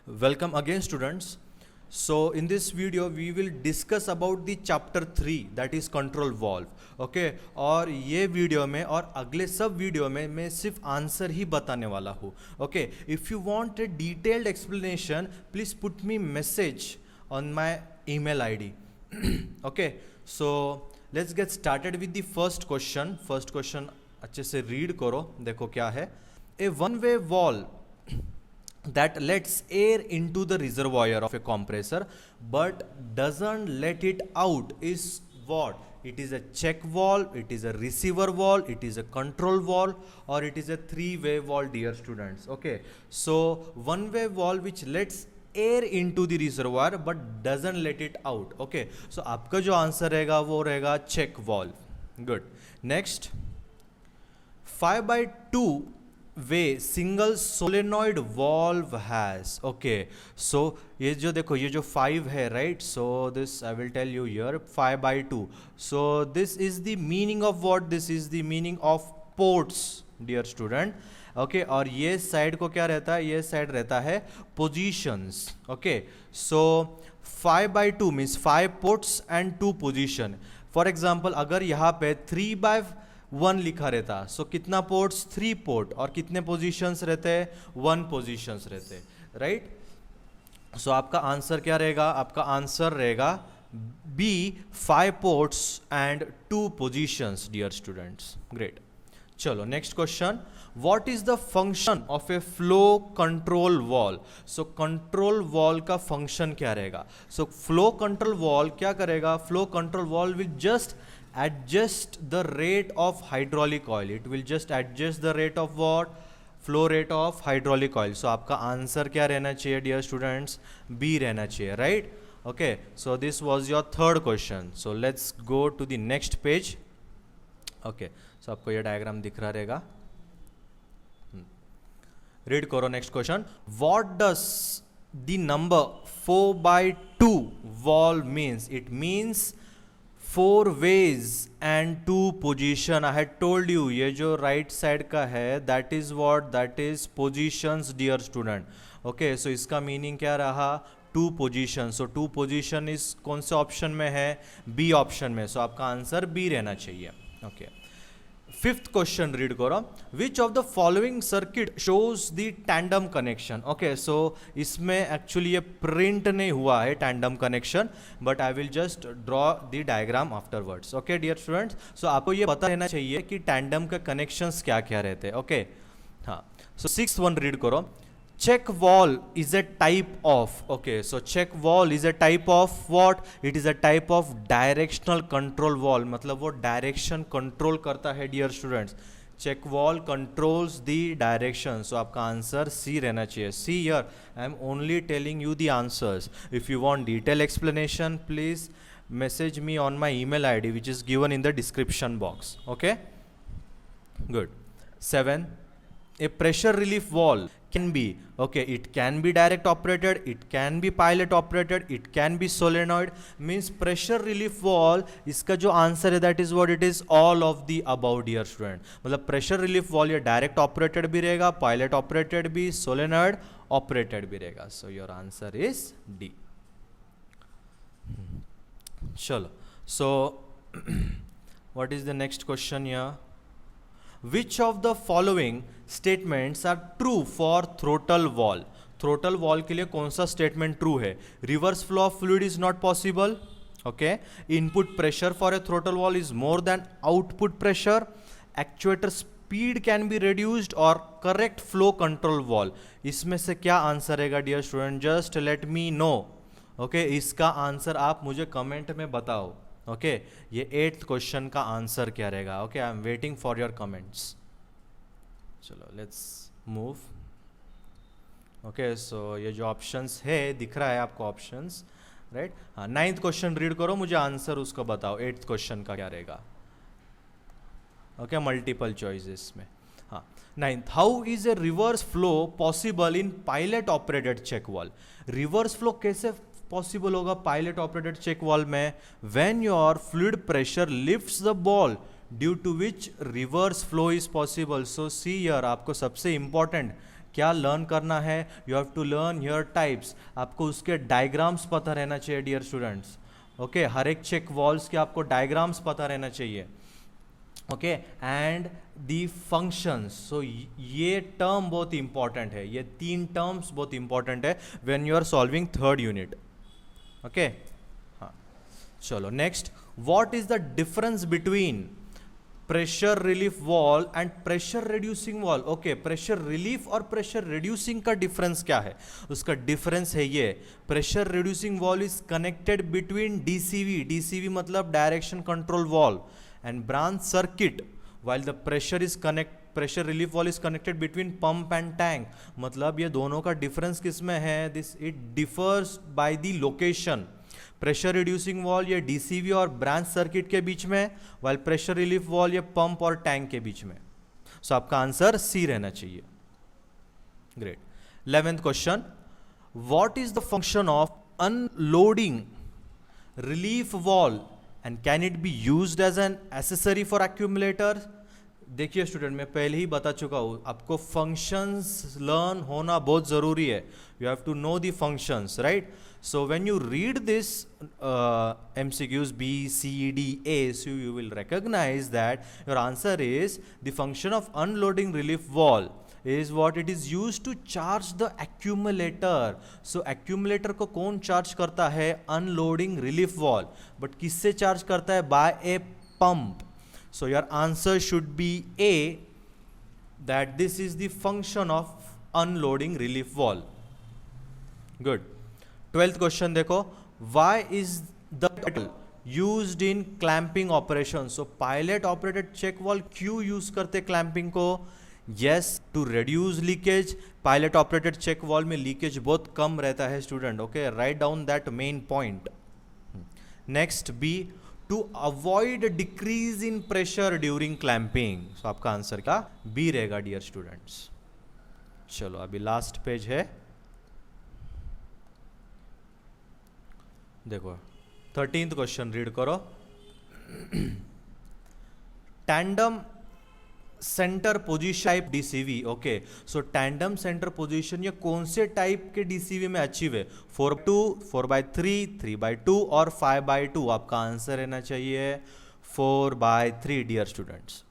Welcome again students. So in this video we will discuss about the chapter 3 that is control valve. Okay, और ये video में और अगले सब video में मैं सिर्फ आंसर ही बताने वाला हूँ. Okay, if you want a detailed explanation please put me message on my email ID. Okay, so let's get started with the first question. First question अच्छे से रीड करो, देखो क्या है. A one-way valve that lets air into the reservoir of a compressor but doesn't let it out is what? It is a check valve, it is a receiver valve, it is a control valve, or it is a three-way valve, dear students. Okay, so one-way valve which lets air into the reservoir but doesn't let it out. Okay, so आपका जो answer रहेगा वो रहेगा check valve. Good. Next, 5/2 way single solenoid valve has. Okay, so ये जो देखो ये जो 5 है, right, so this I will tell you here 5/2. So this is the meaning of what? This is the meaning of ports, dear student. Okay, और ये side को क्या रहता है? ये साइड रहता है positions. Okay, so 5/2 means 5 ports and 2 position. For example अगर यहाँ पे 3/1 लिखा रहता, सो कितना पोर्ट्स? 3 पोर्ट. और कितने पोजीशंस रहते हैं? 1 पोजीशंस रहते, राइट. सो आपका आंसर क्या रहेगा? आपका आंसर रहेगा B, 5 ports and 2 positions, dear students. Great. चलो next question. What is the function of a flow control valve? So control valve का फंक्शन क्या रहेगा? सो फ्लो कंट्रोल वॉल्व क्या करेगा? Flow control valve will just adjust the rate of hydraulic oil. It will just adjust the rate of what? Flow rate of hydraulic oil. So आपका answer क्या रहना चाहिए, dear students? B रहना चाहिए, right? Okay, so this was your third question. So let's go to the next page. Okay, so आपको ये diagram दिख रहा रहेगा. रीड करो next question. What does the number 4/2 valve means? It means 4 ways and 2 position. I had told you ये जो right side का है that is what? That is positions, dear student. Okay, so इसका meaning क्या रहा? 2 position. So 2 position इस कौन से ऑप्शन में है? B ऑप्शन में. So आपका आंसर B रहना चाहिए. Okay. फिफ्थ क्वेश्चन रीड करो. Which of the following circuit shows the tandem connection? Okay, so इसमें एक्चुअली ये प्रिंट नहीं हुआ है tandem connection, but I will just draw the diagram afterwards. Okay dear students, so आपको ये पता रहना चाहिए कि टैंडम के कनेक्शंस क्या क्या रहते हैं. ओके, हाँ. सो 6th वन रीड करो. Check valve is a type of. Okay, so check valve is a type of what? It is a type of directional control valve. मतलब वो direction control करता है, dear students. Check valve controls the direction. So आपका answer C रहना चाहिए. See here, I am only telling you the answers. If you want detailed explanation, please message me on my email ID, which is given in the description box. Okay? Good. 7. A pressure relief valve can be, okay, it can be direct operated, it can be pilot operated, it can be solenoid. Means pressure relief valve, इसका जो answer है that is what? It is all of the above, dear student. मतलब pressure relief valve ये direct operated भी रहेगा, pilot operated भी, solenoid operated भी रहेगा. So your answer is D. चलो, so what is the next question here? Which of the following statements are true for throttle valve? Throttle valve के लिए कौन सा statement true है? Reverse flow of fluid is not possible. Okay. Input pressure for a throttle valve is more than output pressure. Actuator speed can be reduced, or correct flow control valve. इसमें से क्या answer रहेगा, dear student? Just let me know. Okay, इसका answer आप मुझे comment में बताओ. Okay, ये 8th क्वेश्चन का आंसर क्या रहेगा? Okay, I am waiting for your comments. चलो लेट्स मूव. ओके, सो ये जो ऑप्शंस है दिख रहा है आपको ऑप्शंस, राइट. हाँ, 9th क्वेश्चन रीड करो, मुझे आंसर उसको बताओ. 8th क्वेश्चन का क्या रहेगा? ओके, मल्टीपल चॉइसेस में. हाँ, 9th. How is a reverse flow possible in pilot operated check valve? Reverse flow कैसे पॉसिबल होगा पायलट ऑपरेटेड चेक वाल्व में? When your fluid pressure lifts the ball due to which reverse flow is possible. So see here, आपको सबसे important क्या learn करना है, you have to learn your types, आपको उसके डायग्राम्स पता रहना चाहिए डियर स्टूडेंट्स। ओके, हर एक चेक वॉल्स के आपको डायग्राम्स पता रहना चाहिए। ओके, एंड दी फंक्शंस, सो ये टर्म बहुत इंपॉर्टेंट है, ये 3 टर्म्स बहुत इंपॉर्टेंट है when you are solving third unit. Okay, हाँ चलो next, what is the difference between pressure relief valve and pressure reducing valve. Okay, pressure relief और pressure reducing का डिफरेंस क्या है, उसका डिफरेंस है ये, pressure reducing valve is connected between DCV, DCV मतलब direction control valve, and branch circuit, while the pressure relief valve is connected between pump and tank। मतलब ये दोनों का डिफरेंस किस में है, this it differs by the location. Pressure reducing wall ये DCV और ब्रांच सर्किट के बीच में, वाइल प्रेशर रिलीफ वॉल ये पंप और टैंक के बीच में। सो आपका आंसर सी रहना चाहिए। Great. 11th question, what is the function of unloading relief wall and can it be used as an accessory for accumulator। देखिए स्टूडेंट, मैं पहले ही बता चुका हूँ, आपको फंक्शंस लर्न होना बहुत ज़रूरी है, you have to know the functions, right. So when you read this MCQs B, C, D, A, so you will recognize that your answer is the function of unloading relief valve is what it is used to charge the accumulator। so accumulator को कौन charge करता है, unloading relief valve, but किससे charge करता है, by a pump। so your answer should be A, that this is the function of unloading relief valve। good। 12th question देखो, why is the pedal used in clamping operation। so pilot operated check valve क्यों use करते clamping को, yes to reduce leakage, pilot operated check valve में leakage बहुत कम रहता है student. Okay, write down that main point. Next B, to avoid decrease in pressure during clamping। so आपका answer का B रहेगा डियर स्टूडेंट्स। चलो अभी लास्ट पेज है, देखो 13th क्वेश्चन रीड करो। Tandem centre position type DCV. Okay, so tandem centre position ये कौन से टाइप के डीसीवी में अचीव है, 4/2, 4/3, 3/2 और 5/2। आपका आंसर रहना चाहिए 4/3 dear students.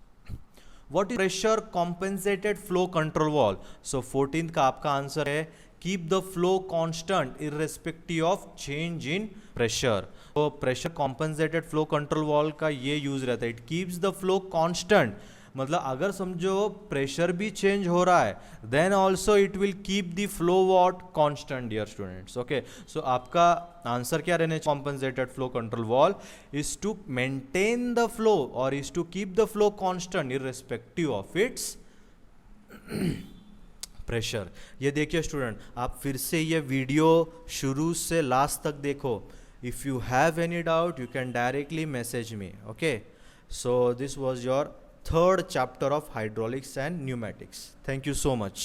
What is pressure compensated flow control valve. So 14th का आपका आंसर है keep the flow constant irrespective of change in pressure. तो pressure compensated flow control valve का ये यूज रहता है, it keeps the flow constant, मतलब अगर समझो प्रेशर भी चेंज हो रहा है then also it will keep the flow what constant dear students. Okay, so आपका आंसर क्या रहने चाहिए, compensated flow control valve is to maintain the flow और is to keep the flow constant irrespective of its pressure. ये देखिए student, आप फिर से ये वीडियो शुरू से लास्ट तक देखो, if you have any doubt you can directly message me. Okay, so this was your third chapter of hydraulics and pneumatics। Thank you so much।